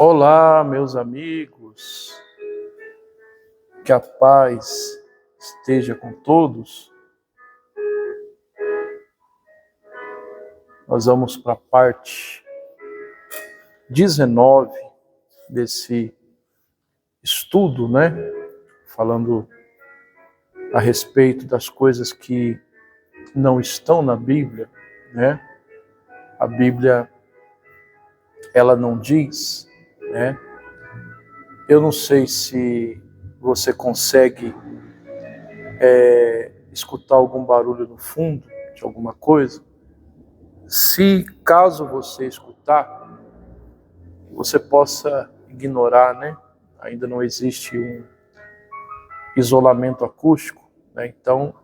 Olá, meus amigos, que a paz esteja com todos. Nós vamos para a parte 19 desse estudo, falando a respeito das coisas que não estão na Bíblia, A Bíblia, ela não diz, Eu não sei se você consegue escutar algum barulho no fundo de alguma coisa. Se caso você escutar, você possa ignorar, Ainda não existe um isolamento acústico, Então,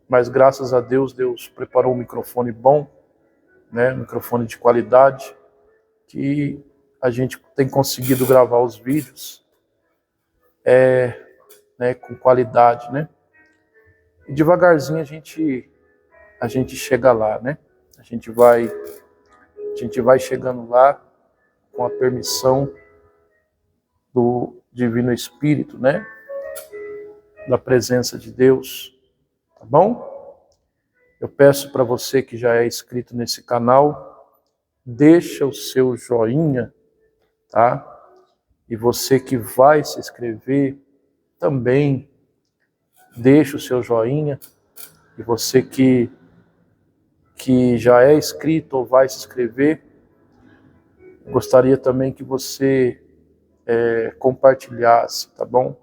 mas graças a Deus, Deus preparou um microfone bom, um microfone de qualidade, que a gente tem conseguido gravar os vídeos com qualidade, E devagarzinho a gente chega lá, A gente vai chegando lá com a permissão do Divino Espírito, Da presença de Deus, tá bom? Eu peço para você que já é inscrito nesse canal, deixa o seu joinha, tá? E você que vai se inscrever também, deixa o seu joinha. E você que já é inscrito ou vai se inscrever, gostaria também que você compartilhasse, tá bom?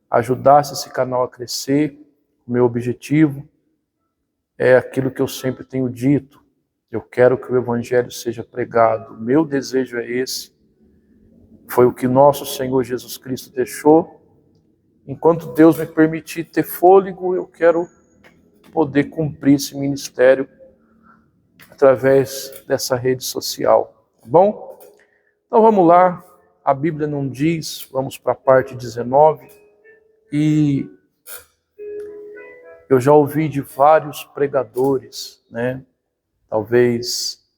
Ajudasse esse canal a crescer. O meu objetivo é aquilo que eu sempre tenho dito. Eu quero que o Evangelho seja pregado. O meu desejo é esse. Foi o que nosso Senhor Jesus Cristo deixou. Enquanto Deus me permitir ter fôlego, eu quero poder cumprir esse ministério através dessa rede social, tá bom? Então vamos lá, a Bíblia não diz, vamos para a parte 19, e eu já ouvi de vários pregadores, Talvez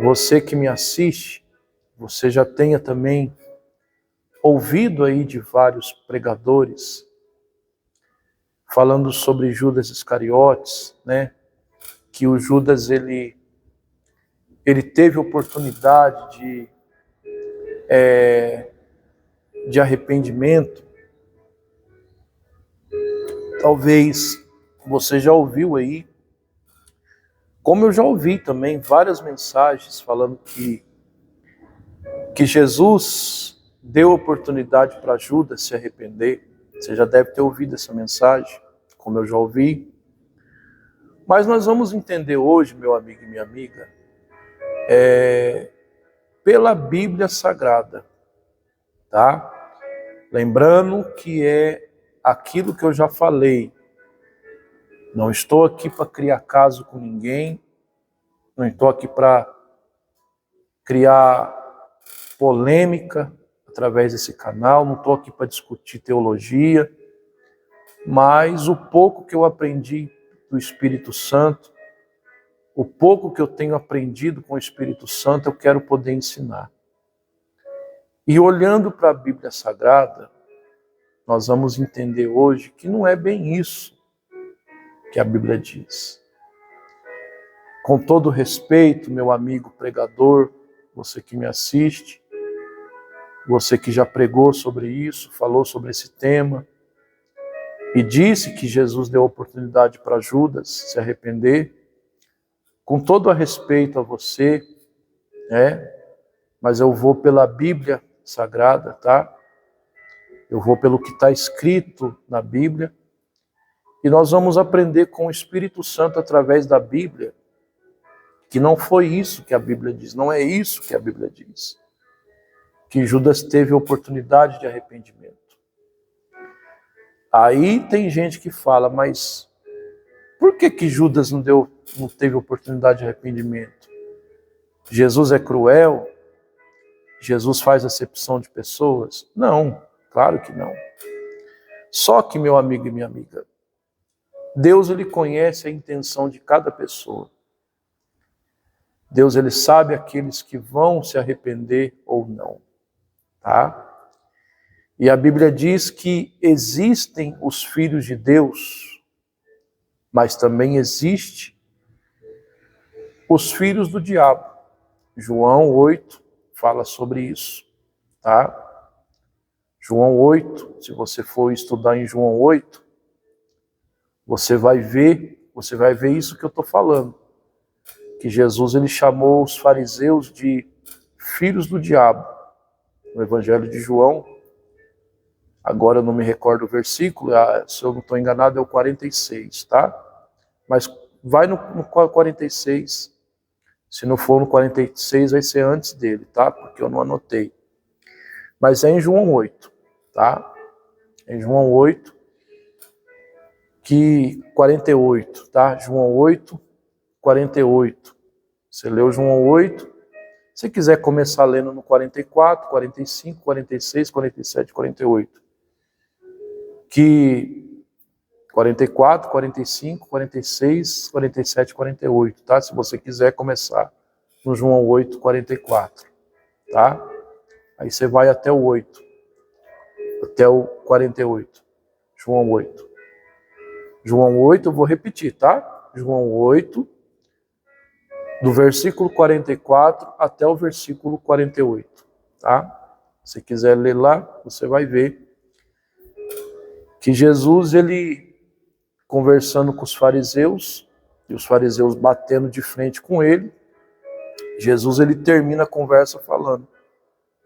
você que me assiste, você já tenha também ouvido aí de vários pregadores falando sobre Judas Iscariotes, Que o Judas ele teve oportunidade de arrependimento. Talvez você já ouviu aí, como eu já ouvi também várias mensagens falando que Jesus deu oportunidade para Judas se arrepender. Você já deve ter ouvido essa mensagem, como eu já ouvi. Mas nós vamos entender hoje, meu amigo e minha amiga, pela Bíblia Sagrada, tá? Lembrando que é aquilo que eu já falei. Não estou aqui para criar caso com ninguém, não estou aqui para criar polêmica através desse canal, não estou aqui para discutir teologia, mas o pouco que eu aprendi do Espírito Santo, o pouco que eu tenho aprendido com o Espírito Santo, eu quero poder ensinar. E olhando para a Bíblia Sagrada, nós vamos entender hoje que não é bem isso que a Bíblia diz. Com todo respeito, meu amigo pregador, você que me assiste, você que já pregou sobre isso, falou sobre esse tema, e disse que Jesus deu oportunidade para Judas se arrepender, com todo a respeito a você, mas eu vou pela Bíblia Sagrada, tá? Eu vou pelo que está escrito na Bíblia, e nós vamos aprender com o Espírito Santo através da Bíblia, que não foi isso que a Bíblia diz, não é isso que a Bíblia diz. Que Judas teve oportunidade de arrependimento. Aí tem gente que fala, mas por que Judas não teve oportunidade de arrependimento? Jesus é cruel? Jesus faz acepção de pessoas? Não, claro que não. Só que, meu amigo e minha amiga, Deus ele conhece a intenção de cada pessoa. Deus ele sabe aqueles que vão se arrepender ou não. tá? E a Bíblia diz que existem os filhos de Deus, mas também existe os filhos do diabo. João 8 fala sobre isso, tá? João 8, se você for estudar em João 8, você vai ver isso que eu estou falando. Que Jesus ele chamou os fariseus de filhos do diabo. No Evangelho de João, agora eu não me recordo o versículo, se eu não estou enganado é o 46, tá? Mas vai no 46, se não for no 46 vai ser antes dele, tá? Porque eu não anotei. Mas é em João 8, tá? É em João 8, que 48, tá? João 8, 48. Você leu João 8, se quiser começar lendo no 44, 45, 46, 47, 48. Que 44, 45, 46, 47, 48, tá? Se você quiser começar no João 8, 44, tá? Aí você vai até o 8, até o 48. João 8. João 8, eu vou repetir, tá? João 8, do versículo 44 até o versículo 48, tá? Se quiser ler lá, você vai ver que Jesus, ele conversando com os fariseus, e os fariseus batendo de frente com ele, Jesus, ele termina a conversa falando: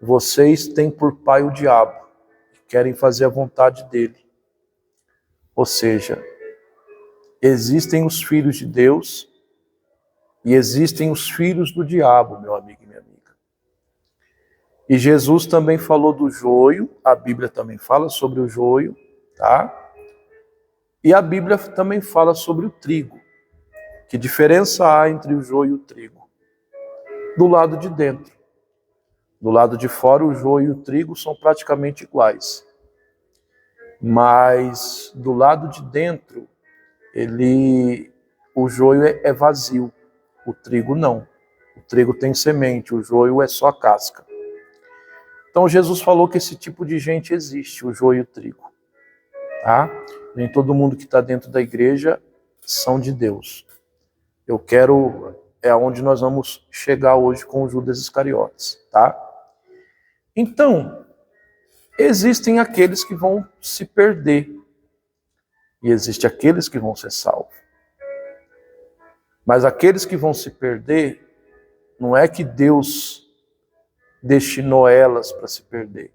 vocês têm por pai o diabo, querem fazer a vontade dele. Ou seja, existem os filhos de Deus e existem os filhos do diabo, meu amigo e minha amiga. E Jesus também falou do joio, a Bíblia também fala sobre o joio, tá? E a Bíblia também fala sobre o trigo. Que diferença há entre o joio e o trigo? Do lado de dentro. Do lado de fora, o joio e o trigo são praticamente iguais. Mas do lado de dentro, o joio é vazio, o trigo não. O trigo tem semente, o joio é só casca. Então Jesus falou que esse tipo de gente existe, o joio e o trigo. Tá? Nem todo mundo que está dentro da igreja são de Deus. É onde nós vamos chegar hoje com o Judas Iscariotes, tá? Então, existem aqueles que vão se perder e existem aqueles que vão ser salvos. Mas aqueles que vão se perder, não é que Deus destinou elas para se perder.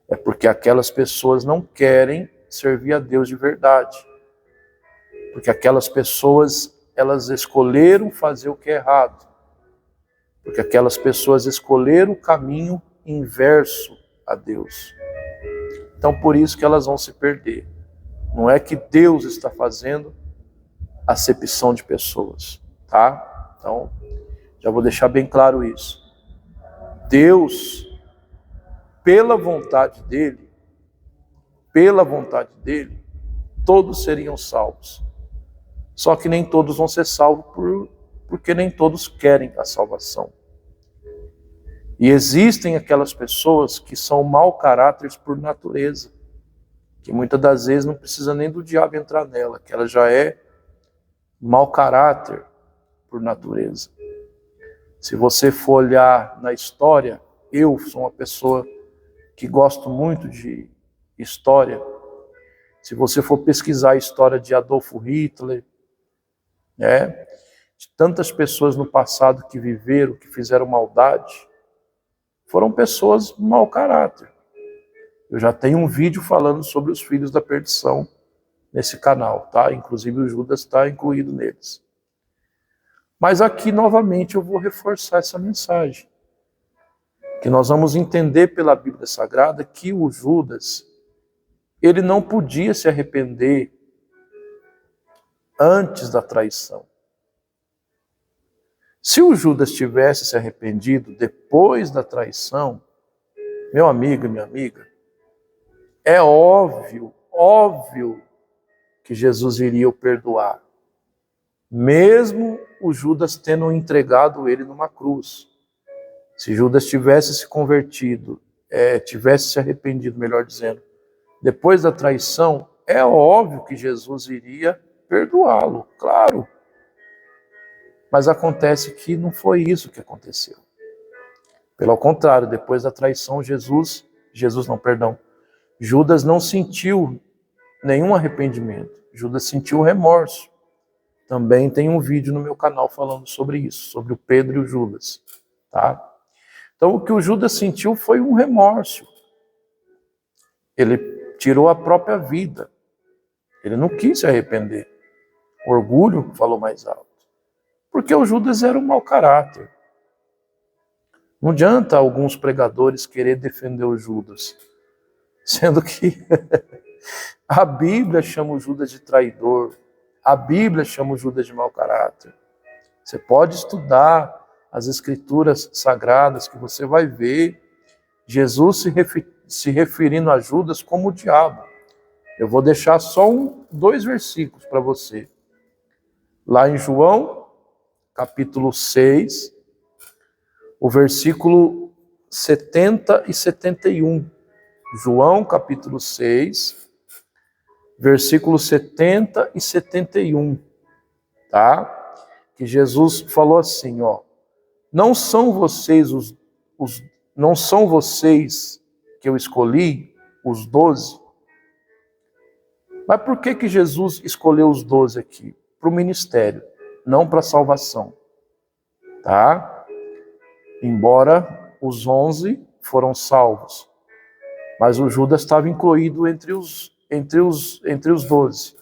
É porque aquelas pessoas não querem servir a Deus de verdade. Porque aquelas pessoas, elas escolheram fazer o que é errado. Porque aquelas pessoas escolheram o caminho inverso a Deus. Então por isso que elas vão se perder. Não é que Deus está fazendo acepção de pessoas, tá? Então, já vou deixar bem claro isso. Deus, pela vontade dele, todos seriam salvos. Só que nem todos vão ser salvos porque nem todos querem a salvação. E existem aquelas pessoas que são mau caráteres por natureza, que muitas das vezes não precisa nem do diabo entrar nela, que ela já é mau caráter por natureza. Se você for olhar na história, eu sou uma pessoa que gosto muito de história. Se você for pesquisar a história de Adolfo Hitler, de tantas pessoas no passado que viveram, que fizeram maldade, foram pessoas mau caráter. Eu já tenho um vídeo falando sobre os filhos da perdição nesse canal, tá? Inclusive o Judas está incluído neles. Mas aqui, novamente, eu vou reforçar essa mensagem. Que nós vamos entender pela Bíblia Sagrada que o Judas, ele não podia se arrepender antes da traição. Se o Judas tivesse se arrependido depois da traição, meu amigo e minha amiga, é óbvio que Jesus iria o perdoar. Mesmo o Judas tendo entregado ele numa cruz. Se Judas tivesse se convertido, tivesse se arrependido, melhor dizendo, depois da traição, é óbvio que Jesus iria perdoá-lo, claro. Mas acontece que não foi isso que aconteceu. Pelo contrário, depois da traição, Judas não sentiu nenhum arrependimento. Judas sentiu remorso. Também tem um vídeo no meu canal falando sobre isso, sobre o Pedro e o Judas, tá? Então o que o Judas sentiu foi um remorso. Ele tirou a própria vida. Ele não quis se arrepender. O orgulho falou mais alto. Porque o Judas era um mau caráter. Não adianta alguns pregadores querer defender o Judas, sendo que a Bíblia chama o Judas de traidor, a Bíblia chama o Judas de mau caráter. Você pode estudar as Escrituras Sagradas que você vai ver Jesus se referindo a Judas como o diabo. Eu vou deixar só 2 versículos para você. Lá em João, capítulo 6, o versículo 70 e 71. João, capítulo 6, versículos 70 e 71. Tá? Que Jesus falou assim, ó: não são vocês não são vocês que eu escolhi, os 12? Mas por que Jesus escolheu os 12 aqui? Para o ministério, não para a salvação. Tá? Embora os 11 foram salvos, mas o Judas estava incluído entre os 12.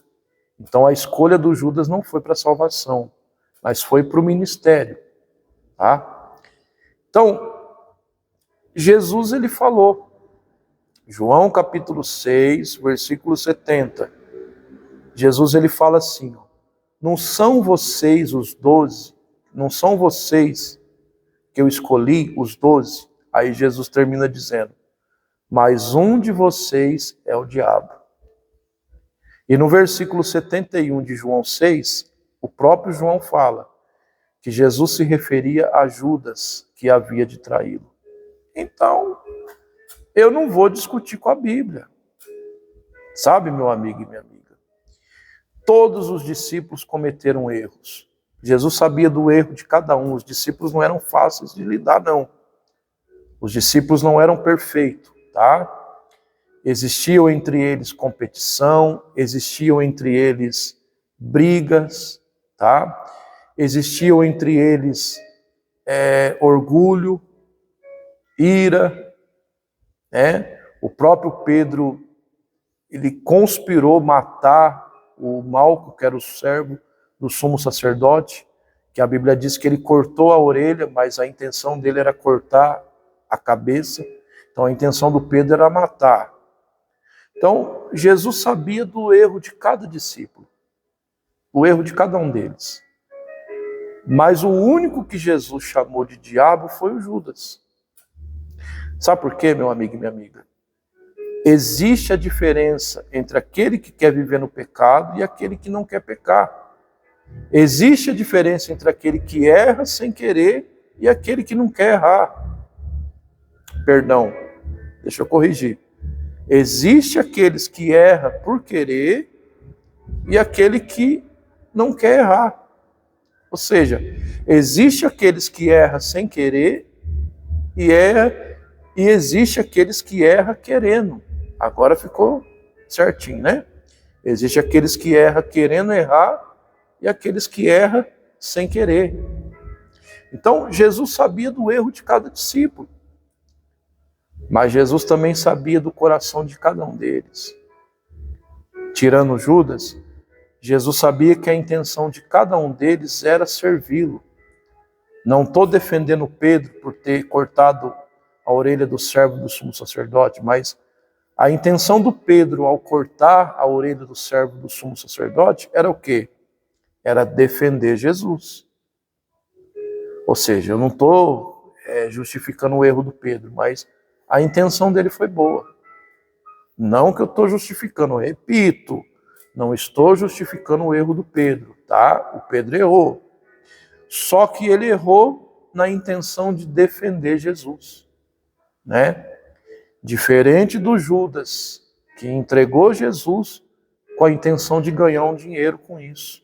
Então a escolha do Judas não foi para a salvação, mas foi para o ministério. Tá? Então, Jesus ele falou, João capítulo 6, versículo 70, Jesus ele fala assim, ó: não são vocês os 12, não são vocês que eu escolhi, os 12. Aí Jesus termina dizendo, mas um de vocês é o diabo. E no versículo 71 de João 6, o próprio João fala que Jesus se referia a Judas, que havia de traí-lo. Então, eu não vou discutir com a Bíblia. Sabe, meu amigo e minha amiga? Todos os discípulos cometeram erros. Jesus sabia do erro de cada um. Os discípulos não eram fáceis de lidar, não. Os discípulos não eram perfeitos, tá? Existiam entre eles competição, existiam entre eles brigas, tá? Existiam entre eles orgulho, ira, né? O próprio Pedro, ele conspirou matar o Malco, que era o servo do sumo sacerdote, que a Bíblia diz que ele cortou a orelha, mas a intenção dele era cortar a cabeça. Então a intenção do Pedro era matar. Então Jesus sabia do erro de cada discípulo, o erro de cada um deles. Mas o único que Jesus chamou de diabo foi o Judas. Sabe por quê, meu amigo e minha amiga? Existe a diferença entre aquele que quer viver no pecado e aquele que não quer pecar. Existe a diferença entre aquele que erra sem querer e aquele que não quer errar. Perdão, deixa eu corrigir. Existe aqueles que erram por querer e aquele que não quer errar. Ou seja, existe aqueles que erram sem querer e existe aqueles que erram querendo. Agora ficou certinho, né? Existe aqueles que erram querendo errar e aqueles que erram sem querer. Então, Jesus sabia do erro de cada discípulo. Mas Jesus também sabia do coração de cada um deles. Tirando Judas, Jesus sabia que a intenção de cada um deles era servi-lo. Não estou defendendo Pedro por ter cortado a orelha do servo do sumo sacerdote, mas a intenção do Pedro ao cortar a orelha do servo do sumo sacerdote era o quê? Era defender Jesus. Ou seja, eu não estou justificando o erro do Pedro, mas a intenção dele foi boa. Não que eu estou justificando, eu repito, não estou justificando o erro do Pedro, tá? O Pedro errou. Só que ele errou na intenção de defender Jesus, né? Diferente do Judas, que entregou Jesus com a intenção de ganhar um dinheiro com isso.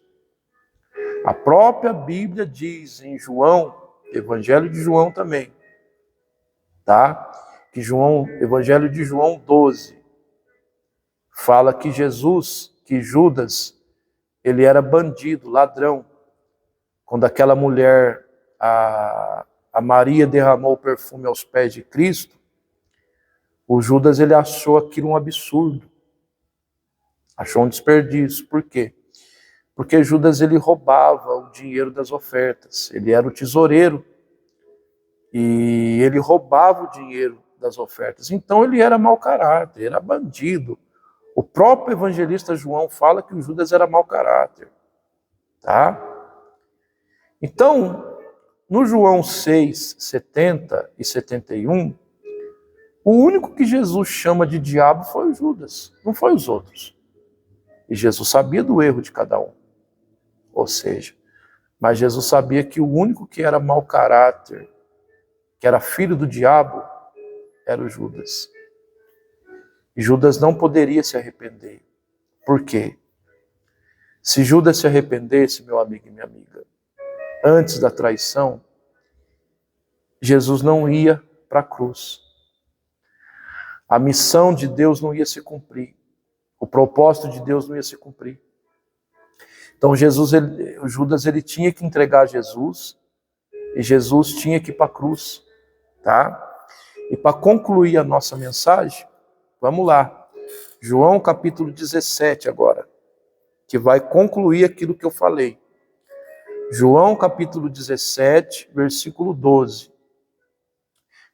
A própria Bíblia diz em João, Evangelho de João também, tá? Que Evangelho de João 12, fala que Judas, ele era bandido, ladrão. Quando aquela mulher, a Maria, derramou o perfume aos pés de Cristo, o Judas, ele achou aquilo um absurdo. Achou um desperdício. Por quê? Porque Judas, ele roubava o dinheiro das ofertas. Ele era o tesoureiro e ele roubava o dinheiro das ofertas. Então ele era mau caráter, era bandido. O próprio evangelista João fala que o Judas era mau caráter. Tá? Então, no João 6, 70 e 71, o único que Jesus chama de diabo foi o Judas, não foi os outros. E Jesus sabia do erro de cada um. Ou seja, mas Jesus sabia que o único que era mau caráter, que era filho do diabo, era o Judas. E Judas não poderia se arrepender. Por quê? Se Judas se arrependesse, meu amigo e minha amiga, antes da traição, Jesus não ia para a cruz. A missão de Deus não ia se cumprir. O propósito de Deus não ia se cumprir. Então Judas ele tinha que entregar Jesus e Jesus tinha que ir para a cruz, tá? E para concluir a nossa mensagem, vamos lá. João capítulo 17 agora, que vai concluir aquilo que eu falei. João capítulo 17, versículo 12,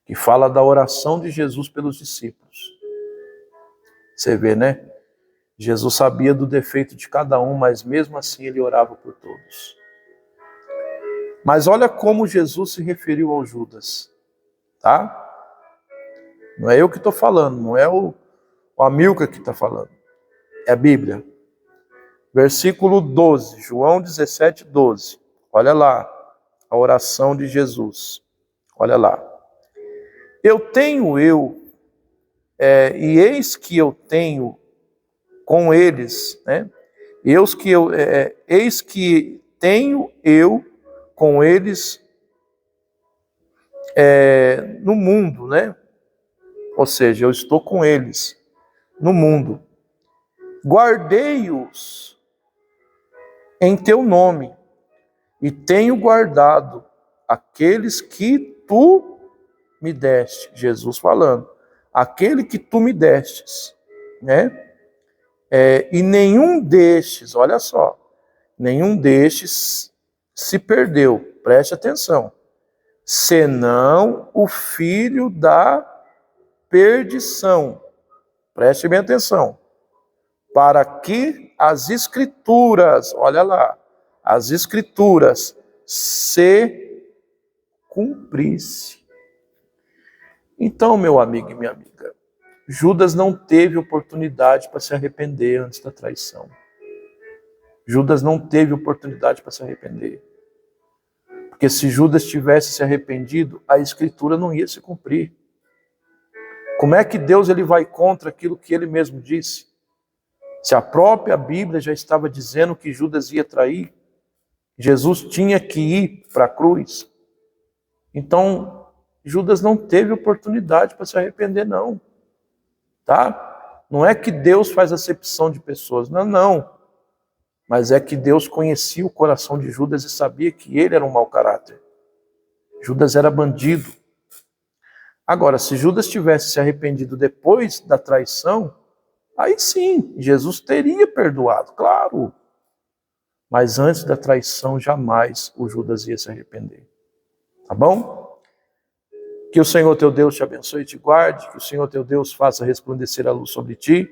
que fala da oração de Jesus pelos discípulos. Você vê, né? Jesus sabia do defeito de cada um, mas mesmo assim ele orava por todos. Mas olha como Jesus se referiu ao Judas, tá? Não é eu que estou falando, não é o Amilcar que está falando, é a Bíblia. Versículo 12, João 17, 12. Olha lá, a oração de Jesus. Olha lá. E eis que eu tenho com eles, né? Eis que tenho eu com eles no mundo, né? Ou seja, eu estou com eles no mundo. Guardei-os em teu nome e tenho guardado aqueles que tu me deste. Jesus falando, aquele que tu me destes, né? E nenhum destes, olha só, nenhum destes se perdeu, preste atenção, senão o filho da perdição, preste bem atenção, para que as escrituras, olha lá, as escrituras se cumprissem. Então, meu amigo e minha amiga, Judas não teve oportunidade para se arrepender antes da traição. Judas não teve oportunidade para se arrepender. Porque se Judas tivesse se arrependido, a escritura não ia se cumprir. Como é que Deus ele vai contra aquilo que ele mesmo disse? Se a própria Bíblia já estava dizendo que Judas ia trair, Jesus tinha que ir para a cruz. Então, Judas não teve oportunidade para se arrepender, não. Tá? Não é que Deus faz acepção de pessoas, não. Mas é que Deus conhecia o coração de Judas e sabia que ele era um mau caráter. Judas era bandido. Agora, se Judas tivesse se arrependido depois da traição, aí sim, Jesus teria perdoado, claro. Mas antes da traição, jamais o Judas ia se arrepender. Tá bom? Que o Senhor teu Deus te abençoe e te guarde, que o Senhor teu Deus faça resplandecer a luz sobre ti,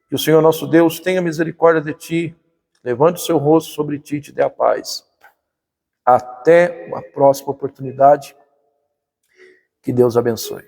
que o Senhor nosso Deus tenha misericórdia de ti, levante o seu rosto sobre ti e te dê a paz. Até uma próxima oportunidade. Que Deus abençoe.